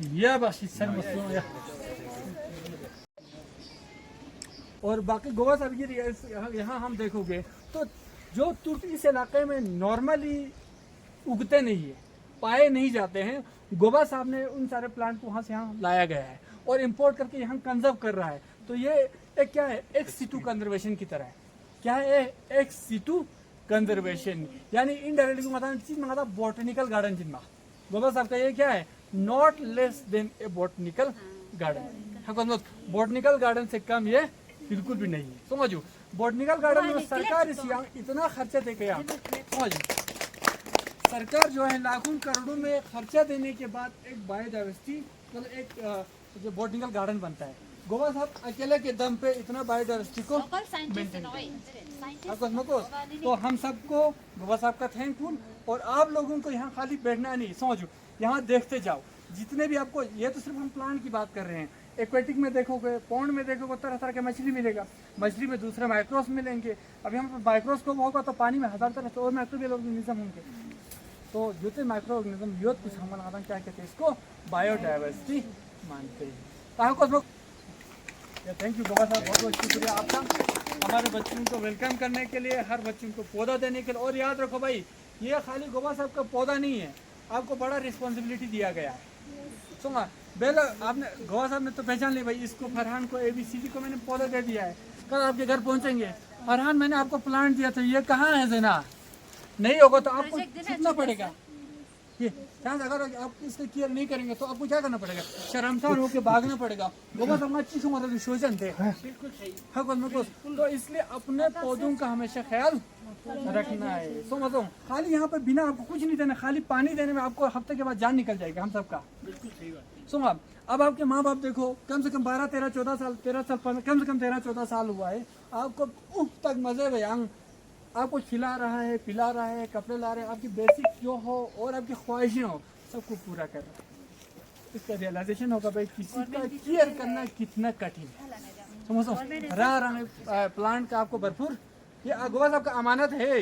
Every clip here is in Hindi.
या बस सर और बाकी गोवा साहब ये यहाँ हम देखोगे तो जो तुर्क इस इलाके में नॉर्मली उगते नहीं है, पाए नहीं जाते हैं, गोवा साहब ने उन सारे प्लांट को वहाँ से यहाँ लाया गया है और इंपोर्ट करके यहाँ कंजर्व कर रहा है। तो ये एक क्या है, एक सीटू कंजर्वेशन की तरह है। क्या है, एक सीटू कंजर्वेशन, यानी इनडायरेक्टली मतलब चीज मंगाता बॉटनिकल गार्डन जिनमें गोवा साहब का ये क्या है, not less than A botanical garden. Botanical garden से कम ये बिल्कुल भी नहीं है। समझो, बॉटनिकल गार्डन में सरकार इस इतना खर्चा दे गया, समझो सरकार जो है लाखों करोड़ों में खर्चा देने के बाद एक बायोडाइवर्सिटी मतलब एक जो बॉटनिकल गार्डन बनता है। गोवा साहब अकेले के दम पे इतना बायोडाइवर्सिटी को मेंटेन तो हम सबको गोवा साहब का थैंकफुल। और आप लोगों को यहाँ खाली बैठना नहीं, समझो यहाँ देखते जाओ, जितने भी आपको, ये तो सिर्फ हम प्लांट की बात कर रहे हैं, एक्वेटिक में देखोगे, पॉन्ड में देखोगे, तरह तरह के मछली मिलेगा, मछली में दूसरे माइक्रोस मिलेंगे। अभी हम माइक्रोस्कोप होगा तो पानी में हजार तरह से और माइक्रोबियल ऑर्गेनिज्म होंगे। तो जो माइक्रो ऑर्गेनिज्म यो कुछ हम क्या कहते हैं, इसको बायोडाइवर्सिटी मानते हैं। थैंक यू गोवा साहब, बहुत बहुत शुक्रिया आपका हमारे बच्चों को वेलकम करने के लिए, हर बच्चों को पौधा देने के लिए। और याद रखो भाई, ये खाली गोवा साहब का पौधा नहीं है, आपको बड़ा रिस्पॉन्सिबिलिटी दिया गया है। सुना बेला आपने, गोवा साहब ने तो पहचान ली भाई, इसको फरहान को ABCD को मैंने पौधा दे दिया है, कल आपके घर पहुंचेंगे, फरहान मैंने आपको प्लांट दिया था, ये कहाँ है जना, नहीं होगा तो आपको सीखना पड़ेगा। ये अगर आप इसका केयर नहीं करेंगे तो आपको क्या करना पड़ेगा, शर्मसार होकर भागना पड़ेगा। गोवा साहब अच्छी मतलब विश्लेषण थे, बिल्कुल सही। तो इसलिए अपने पौधों का हमेशा ख्याल रखना है। समझो, खाली यहाँ पे बिना आपको कुछ नहीं देना, खाली पानी देने में आपको हफ्ते के बाद जान निकल जाएगा हम सबका। बिल्कुल सही बात। सुनो अब आपके माँ बाप देखो, कम से कम 12, 13, 14 साल, 13 साल, कम से कम 13, 14 साल हुआ है, आपको तक मजे भयांग आपको खिला रहा है, पिला रहा है, कपड़े ला रहे हैं, आपकी बेसिक जो हो और आपकी ख्वाहिशें हो सबको पूरा कर रहा है। इसका रियलाइजेशन होगा भाई किसी का केयर करना कितना कठिन है। समझो, रंग प्लांट का आपको भरपूर, ये गोवा साहब का अमानत है,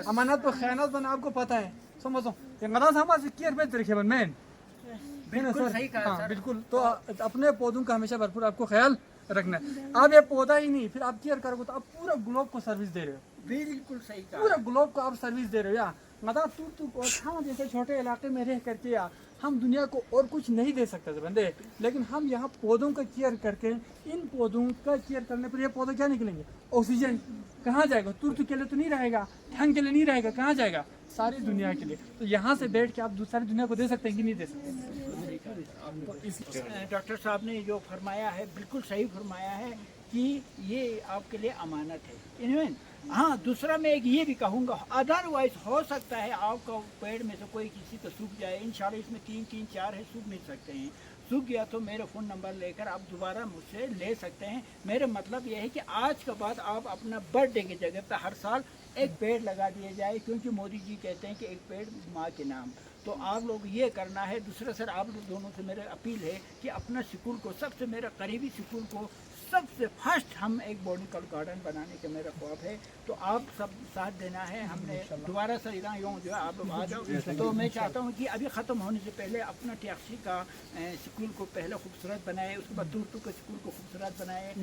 अमानत पर खयानत बना, आपको पता है। समझो हमारे केयर पे रखे मैन बिल्कुल सही कहा सर। बिल्कुल, तो अपने पौधों का हमेशा भरपूर आपको ख्याल रखना है। आप ये पौधा ही नहीं, फिर आप केयर करोगे तो आप पूरा ग्लोब को सर्विस दे रहे हो। बिल्कुल सही कहा, पूरा ग्लोब को आप सर्विस दे रहे हो। या मतलब तू हम जैसे छोटे इलाके में रह करके या हम दुनिया को और कुछ नहीं दे सकते थे बंदे, लेकिन हम यहाँ पौधों का केयर करके, इन पौधों का केयर करने पर ये पौधे क्या निकलेंगे, ऑक्सीजन कहाँ जाएगा, तुर्क के लिए तो नहीं रहेगा, ठंड के लिए नहीं रहेगा, कहाँ जाएगा, सारी दुनिया के लिए। तो यहाँ से बैठ के आप सारी दुनिया को दे सकते हैं कि नहीं दे सकते। डॉक्टर साहब ने जो फरमाया है बिल्कुल सही फरमाया है कि ये आपके लिए अमानत है। इनमें हाँ, दूसरा मैं एक ये भी कहूँगा, अदरवाइज हो सकता है आपका पेड़ में से कोई किसी को सूख जाए, इंशाल्लाह इसमें 3 4 है, सूख मिल सकते हैं। सूख गया तो मेरा फ़ोन नंबर लेकर आप दोबारा मुझसे ले सकते हैं। मेरा मतलब यह है कि आज के बाद आप अपना बर्थडे की जगह पर हर साल एक पेड़ लगा दिया जाए, क्योंकि मोदी जी कहते हैं कि एक पेड़ माँ के नाम। तो आप लोग ये करना है। दूसरा सर, आप लोग दोनों से मेरा अपील है कि अपना स्कूल को, सबसे मेरा करीबी स्कूल को सबसे फर्स्ट हम एक बॉटनिकल गार्डन बनाने का मेरा ख्वाब है। तो आप सब साथ देना है। हमने दोबारा सर इधर यूँ जो है आप लोग आ जाओ। तो मैं चाहता हूँ कि अभी ख़त्म होने से पहले अपना टैक्सी का स्कूल को पहले खूबसूरत बनाए, उसके बाद तुर्क के स्कूल को खूबसूरत बनाए।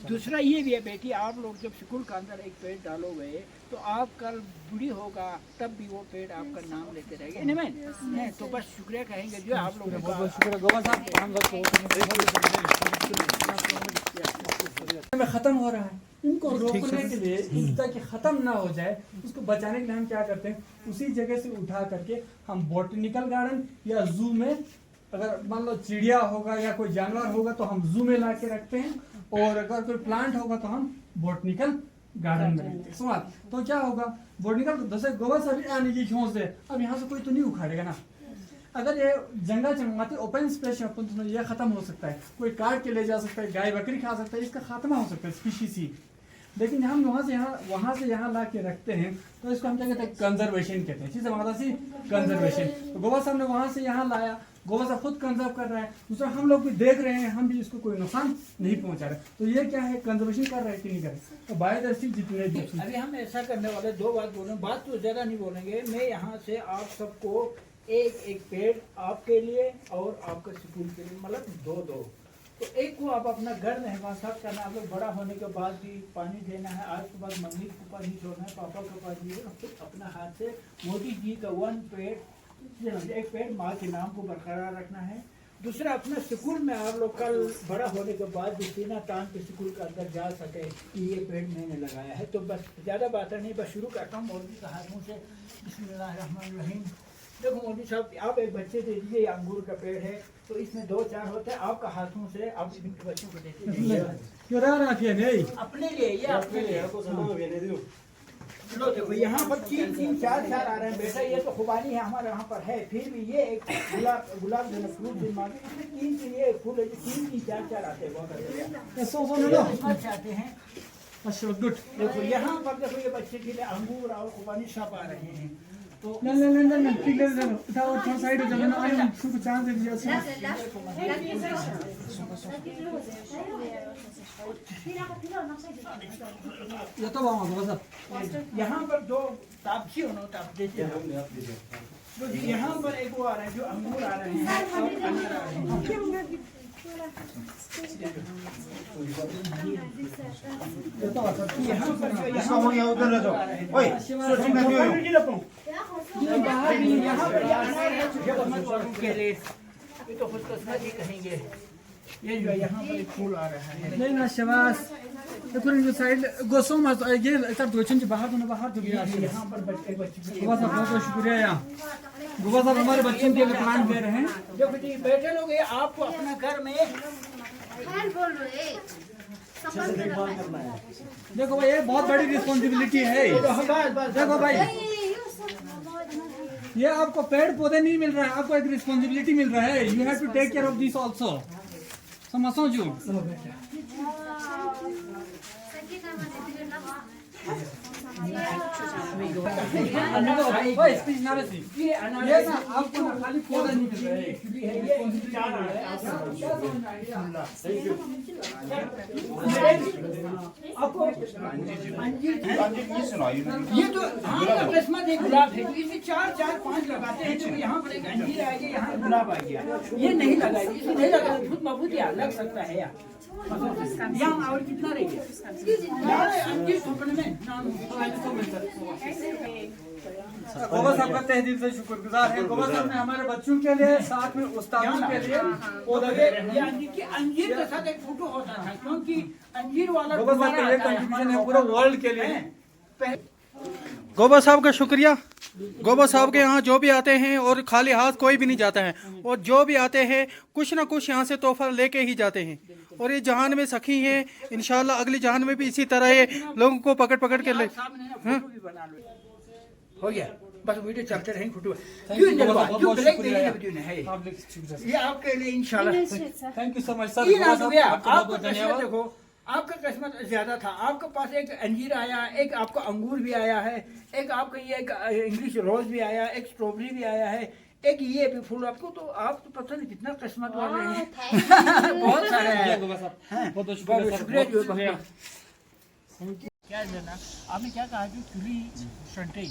दूसरा ये भी है बेटी, आप लोग जब स्कूल के अंदर एक पेड़ डालोगे तो आप कल बूढ़ी होगा तब भी वो पेड़ आपका नाम लेते रहेगा। इनमें तो बस शुक्रिया कहेंगे जो आप लोगों का। बहुत शुक्रिया गोवा साहब, में खत्म हो रहा है, इनको रोकने के लिए, ताकि खत्म ना हो जाए, उसको बचाने के लिए हम क्या करते हैं, उसी जगह से उठा करके हम बॉटनिकल गार्डन या जू में, अगर मान लो चिड़िया होगा या कोई जानवर होगा तो हम जू में ला के रखते हैं, और अगर कोई प्लांट होगा तो हम बॉटनिकल गार्डन में रखते हैं। सुना तो क्या होगा, बॉटनिकल जैसे गोवा से भी आने की खोज है, अब यहाँ से कोई तो नहीं उखाड़ेगा ना। अगर ये जंगल चमगाते ओपन स्पेस है, तो ये खत्म हो सकता है, कोई काट के ले जा सकता है, गाय बकरी खा सकता है, इसका खात्मा हो सकता है स्पीशीज ही। लेकिन हम वहाँ से यहाँ ला के रखते हैं, तो इसको हम क्या कहते हैं, कंजर्वेशन कहते हैं। चीज़ हमारा सी कंजर्वेशन। तो गोवा साहब ने वहाँ से यहाँ लाया, गोवा साहब खुद कंजर्व कर रहा है, दूसरा हम लोग भी देख रहे हैं, हम भी इसको कोई नुकसान नहीं पहुँचा रहे। तो ये क्या है, कंजर्वेशन कर रहे हैं कि नहीं कर रहे। तो बायोडाइवर्सिटी जितने भी अभी हम ऐसा करने वाले, दो बात बोलेंगे, बात तो ज़्यादा नहीं बोलेंगे। मैं यहाँ से आप सबको एक पेड़ आपके लिए और आपके स्कूल के लिए, मतलब दो दो। तो एक को आप अपना घर में हिफाजत करना, आप लोग बड़ा होने के बाद भी पानी देना है। आज के बाद मम्मी के पास नहीं छोड़ना है, पापा के पास नहीं, खुद अपना हाथ से मोदी जी का एक पेड़ माँ के नाम को बरकरार रखना है। दूसरा, अपना स्कूल में आप लोग कल बड़ा होने के बाद भी सीना तान के स्कूल के अंदर जा सके कि ये पेड़ मैंने लगाया है। तो बस ज़्यादा बातें नहीं, बस शुरू करता हूँ मौलवी के हाथों से। बिस्मिल्लाहिर्रहमानिर्रहीम। देखो मौलवी साहब, आप एक बच्चे दे दीजिए, ये अंगूर का पेड़ है, तो इसमें 2-4 होते हैं, आपका हाथों से आप इनके बच्चों को देते जाइए। अपने लिए, ये अपने लिए। लो देखो, यहाँ पर 3-4 आ रहे हैं बेटा, ये तो खुबानी है हमारे यहाँ पर है। फिर भी ये एक गुलाब जो फ्रूट इसमें 3 ये फूल है, 3-4 आते हैं, बहुत अच्छे आते हैं। गुड। देखो यहाँ पर देखो, ये बच्चे के लिए अंगूर और खुबानी सब आ रहे हैं। तो थोड़ा साइड हो जाओ ना, आने को चांस दे दीजिए। ये तो यहाँ पर दो तापसी हो ना, ताप देते तो यहाँ पर एक वो आ रहा है जो अंगूर आ रहे हैं और अनार आ रहे हैं। यहाँ पर उधर रह जाओ। यहाँ पर ये तो खुदकिस्मती कहेंगे। ये जो यहाँ पर एक फूल आ रहा है। नहीं ना शबाश, देखो साइड गोसो मत ये इधर दो चंद बाहर तो बाहर तो गया। यहाँ पर बच्चे गुबा साहब बहुत बहुत शुक्रिया। यहाँ गुबा साहब हमारे बच्चों के लिए प्लान दे रहे हैं। देखो जी, बैठे लोग, ये आपको अपना घर में देखो भाई, ये बहुत बड़ी रिस्पॉन्सिबिलिटी है। देखो भाई, ये आपको पेड़ पौधे नहीं मिल रहा है, आपको एक रिस्पॉन्सिबिलिटी मिल रहा है। You have to take care of this also. समझो जो ये ना आपको खाली पौधे नहीं मिल रहे ये तो किस्मत एक गुलाब है, इसमें 4-5 लगाते हैं। तो यहाँ पर एक अंजीर आ गया, यहाँ गुलाब आ गया। ये नहीं लगाएगी, इसमें नहीं लगा खुद मबूत या लग सकता है यार। यहाँ और कितना रहेगा अंजीर कंपनी में नाम। गोबा साहब का तहे दिल से शुक्रगुजार है। गोबा साहब ने हमारे बच्चों के लिए, साथ में उस्तादों के लिए अंजीर के साथ एक फोटो होता था, क्योंकि अंजीर वाला गोबा साहब का ये कंट्रीब्यूशन है पूरे वर्ल्ड के लिए। गोबा साहब का शुक्रिया। गोबा साहब के यहाँ जो भी आते हैं और खाली हाथ कोई भी नहीं जाता है, और जो भी आते हैं कुछ ना कुछ यहाँ से तोहफा लेके ही जाते हैं। और ये जहान में सखी हैं, इंशाल्लाह अगली जहान में भी इसी तरह ये लोगों को पकड़ पकड़ के ले। हो गया, बस वीडियो चलते रहेंगे। फोटो ये आपके लिए इंशाल्लाह। Thank you so much sir. देखो, आपका किस्मत ज्यादा था, आपके पास एक अंजीर आया, एक आपका अंगूर भी आया है, एक आपका ये एक इंग्लिश रोज भी आया, एक स्ट्रॉबेरी भी आया है, एक ये भी फूल आपको। तो आप तो पता नहीं कितना किस्मत वाले हैं। बहुत सारे हैं। बहुत शुक्रिया। क्या है ना, आपने क्या कहा जो चुली शंटे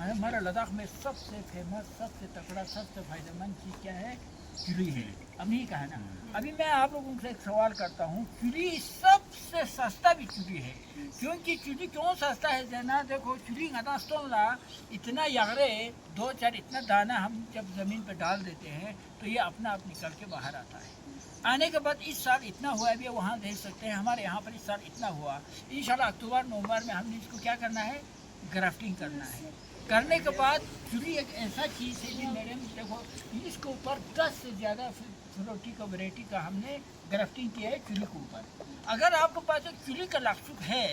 हमारा लद्दाख में सबसे फेमस, सबसे तकड़ा, सबसे फायदेमंद चीज़ क्या है? चुली है। अब नहीं कहा ना। अभी मैं आप लोगों से एक सवाल करता हूँ, चुली सबसे सस्ता भी चुली है। क्योंकि चुली क्यों सस्ता है जना, देखो चुली गदास्तोला इतना यगरे 2-4 इतना दाना हम जब ज़मीन पर डाल देते हैं तो ये अपना आप निकल के बाहर आता है। आने के बाद इस साल इतना हुआ है, अभी वहाँ देख सकते हैं, हमारे यहाँ पर इस साल इतना हुआ। इंशाल्लाह अक्टूबर-नवंबर में हमने इसको क्या करना है, ग्राफ्टिंग करना है। करने के बाद चुली एक ऐसा चीज़ है जी मेरे में, देखो इसके ऊपर 10 से ज़्यादा फ्रूटी का वैरायटी का हमने ग्राफ्टिंग किया है चुली के ऊपर। अगर आपके पास एक चुली का लाक्सुक है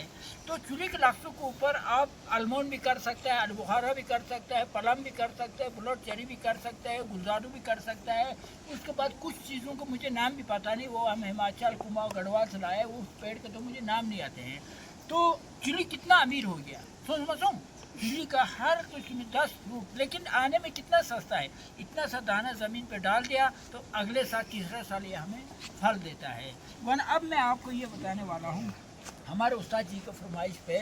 तो चुली के लाक्सुक के ऊपर आप आलमंड भी कर सकते हैं, अलबुखारा भी कर सकते हैं, पलम भी कर सकते हैं, ब्लड चेरी भी कर सकते हैं, गुलजारू भी कर सकता है। उसके बाद कुछ चीज़ों को मुझे नाम भी पता नहीं, वो हम हिमाचल कुमाऊं गढ़वाल से लाए, उस पेड़ के तो मुझे नाम नहीं आते हैं। तो चुली कितना अमीर हो गया, समझो चुली का हर कुछ में 10 फ्रूट, लेकिन आने में कितना सस्ता है। इतना सा दाना ज़मीन पे डाल दिया तो अगले साल तीसरा साल ये हमें फल देता है। वरना अब मैं आपको ये बताने वाला हूँ, हमारे उस्ताद जी की फरमाइश पे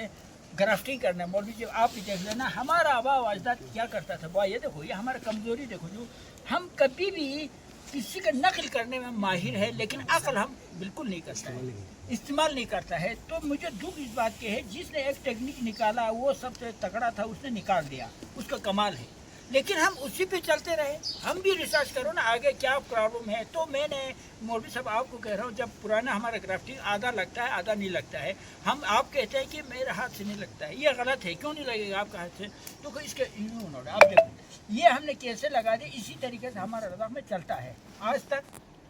ग्राफ्टिंग करना है। मौलवी जी आप भी देख लेना, हमारा आबा अजदाद क्या करता था। बुआ ये देखो, ये हमारा कमज़ोरी देखो, जो हम कभी भी किसी का नकल करने में माहिर है, लेकिन अकल हम बिल्कुल नहीं करता है, इस्तेमाल नहीं करता है। तो मुझे दुख इस बात के है, जिसने एक टेक्निक निकाला वो सबसे तगड़ा था, उसने निकाल दिया, उसका कमाल है। लेकिन हम उसी पे चलते रहे। हम भी रिसर्च करो ना आगे क्या प्रॉब्लम है। तो मैंने मौलवी साहब आपको कह रहा हूँ, जब पुराना हमारा ग्राफ्टिंग आधा लगता है आधा नहीं लगता है, हम आप कहते हैं कि मेरे हाथ से नहीं लगता है, ये गलत है। क्यों नहीं लगेगा आपका हाथ से? तो इसके आप देखो, ये हमने कैसे लगा दिया, इसी तरीके से हमारा रज़ा में चलता है आज तक,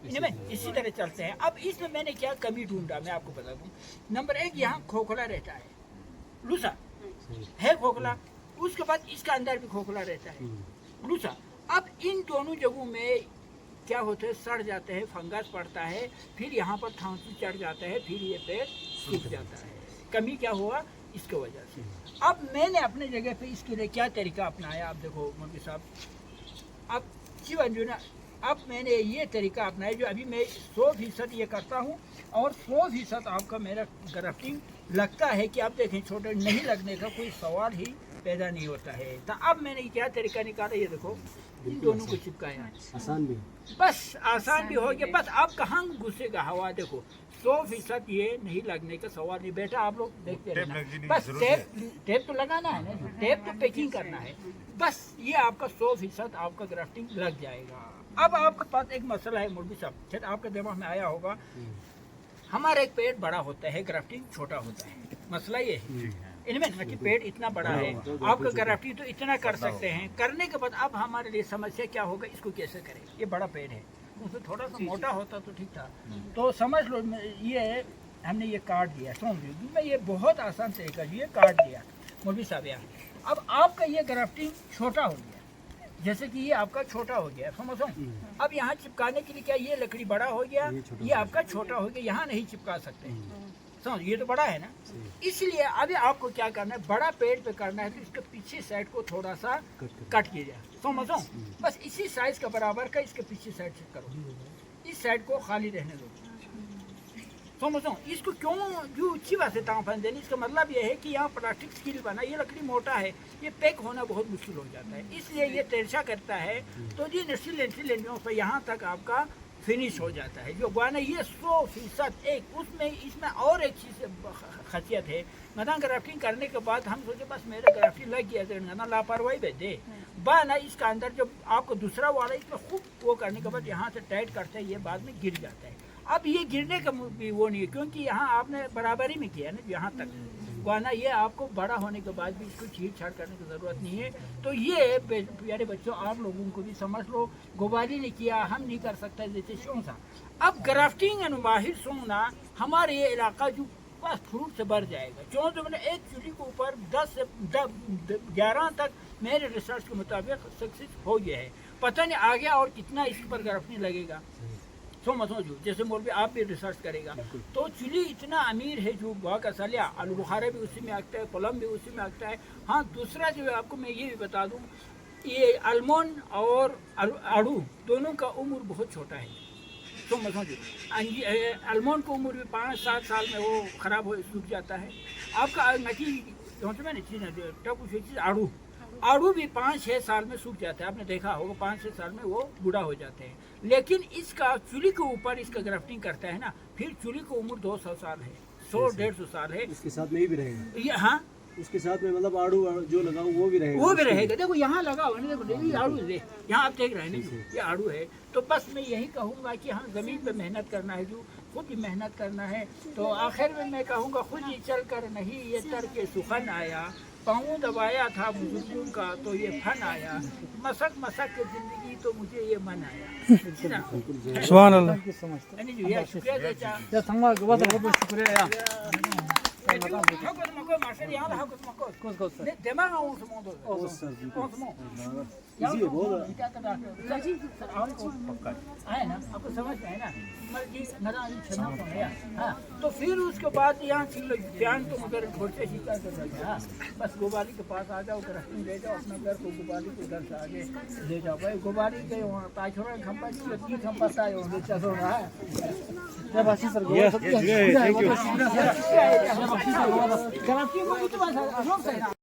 इनमें इसी तरह चलते हैं। अब इसमें मैंने क्या कमी ढूंढा मैं आपको बता दूँ। नंबर एक, यहाँ खोखला रहता है, लूसा है खोखला, उसके बाद इसका अंदर भी खोखला रहता है, लूसा। अब इन दोनों जगहों में क्या होता है, सड़ जाते हैं, फंगस पड़ता है, फिर यहाँ पर खांसी चढ़ जाता है, फिर ये पेड़ सूख जाता है। कमी क्या हुआ इसके वजह से। अब मैंने अपने जगह पे इसके लिए क्या तरीका अपनाया, आप देखो मौलवी साहब, अब जीवन जो ना, अब मैंने ये तरीका अपनाया जो अभी मैं 100% ये करता हूँ, और 100% आपका मेरा ग्राफ्टिंग लगता है कि आप देखें छोटे नहीं लगने का कोई सवाल ही पैदा नहीं होता है। तो अब मैंने क्या तरीका निकाला, ये देखो इन दोनों को चिपकाया, आसान भी, बस आसान भी हो गया। बस आप कहाँ घुसेगा हवा, देखो 100% ये नहीं लगने का सवाल नहीं। बेटा आप लोग देखते रहना, बस टेप तो लगाना है ना, टेप तो पैकिंग करना है, बस ये आपका 100% आपका ग्राफ्टिंग लग जाएगा। अब आपके पास एक मसला है मौलवी साहब, शायद आपके दिमाग में आया होगा, हमारा एक पेड़ बड़ा होता है, ग्राफ्टिंग छोटा होता है। मसला ये है इनमें कि पेड़ इतना बड़ा है, आपका ग्राफ्टिंग तो इतना कर सकते हैं, करने के बाद अब हमारे लिए समस्या क्या होगा, इसको कैसे करें। ये बड़ा पेड़ है, उसमें थोड़ा सा मोटा होता तो ठीक था। तो समझ लो ये हमने ये काट दिया, समझ लो मैं, ये बहुत आसान तरीका ये काट दिया मौलवी साहब यहाँ। अब आपका ये ग्राफ्टिंग छोटा हो गया, जैसे कि ये आपका छोटा हो गया, समझो। अब यहाँ चिपकाने के लिए क्या, ये लकड़ी बड़ा हो गया, ये आपका छोटा हो गया, यहाँ नहीं चिपका सकते, समझ, ये तो बड़ा है ना। इसलिए अभी आपको क्या करना है, बड़ा पेड़ पे करना है तो इसके पीछे साइड को थोड़ा सा कट कीजिए, समझो, बस इसी साइज का बराबर का इसके पीछे साइड से करो, इस साइड को खाली रहने दो, समझो। इसको क्यों जो अच्छी बात है तांफन देनी, इसका मतलब ये है कि यहाँ प्लास्टिक स्टील बना, ये लकड़ी मोटा है, ये पैक होना बहुत मुश्किल हो जाता है, इसलिए ये तिरछा करता है। तो ये नस्ल यहाँ तक आपका फिनिश हो जाता है। जो गाना ये 100% एक उसमें इसमें और एक चीज़ खासियत है, गना ग्राफ्टिंग करने के बाद हम सोचे बस मेरा ग्राफ्टिंग लग गया, गना लापरवाही भेज दे बाना, इसका अंदर जब आपको दूसरा वाला इसमें खूब वो करने के बाद यहाँ से टाइट करते हैं, ये बाद में गिर जाता है। अब ये गिरने का भी वो नहीं है, क्योंकि यहाँ आपने बराबरी में किया ना यहाँ तक, गाना ये आपको बड़ा होने के बाद भी इसको छीड़-छाड़ करने की ज़रूरत नहीं है। तो ये प्यारे बच्चों आप लोगों को भी समझ लो, गोबारी ने किया, हम नहीं कर सकते जैसे शौक था। अब ग्राफ्टिंग एंड माहिर सोना हमारे ये इलाका जो बस फ्रूट से भर जाएगा। क्यों तो मैंने एक चूल्ही के ऊपर 10 से 11 तक मेरे रिसर्च के मुताबिक सक्सेस हो गया है, पता नहीं आगे और कितना इस पर ग्राफ्टिंग लगेगा, समझो। जैसे मौलवी आप भी रिसर्च करेगा तो चिली इतना अमीर है, जो बुआ का सलिया आलू बुखारा भी उसी में आता है, पलम भी उसी में आता है। हाँ, दूसरा जो है आपको मैं ये भी बता दूँ, ये आलमंड और आड़ू दोनों का उम्र बहुत छोटा है, तो समझो। आलमंड की उम्र भी 5-7 साल में वो ख़राब हो सूख जाता है। आपका आड़ू आड़ू भी 5-6 साल में सूख जाता है, आपने देखा होगा 5-6 साल में वो बूढ़ा हो जाते हैं। लेकिन इसका चूल्ही के ऊपर इसका ग्राफ्टिंग करता है ना, फिर चूल्ही की उम्र 200 साल है, 100-150 साल है। इसके साथ में ही भी रहेगा ये, हाँ उसके साथ में मतलब आड़ू जो लगाऊं वो भी रहेगा, वो भी रहेगा। देखो यहाँ लगा हुआ ना, देखो ये आड़ू है, यहाँ आप देख रहे हैं ये आड़ू है। तो बस मैं यही कहूँगा कि हाँ ज़मीन पे मेहनत करना है, जो खुद ही मेहनत करना है। तो आखिर में मैं कहूँगा खुद ही चल कर नहीं ये तर के सुखन आया, पाँव दबाया था बुजुर्गों का तो ये फन आया, मसक मसक के जिंदगी तो मुझे ये मन आया। सुभान अल्लाह। शुक्रिया आपको समझ में है ना। तो फिर उसके बाद यहाँ ध्यान तो मगर छोटे शिकार कर रहे हैं। बस गोबारी के पास आ जाओ, ग्राफ्टिंग ले जाओ अपना घर को, गोबारी को घर से आगे ले जाओ भाई। गोबारी के वहाँ ताछोड़ा खंपा की खंपा ताय होंगे चलो रहा है। Grafiği bu, bu da var. Çok sayı.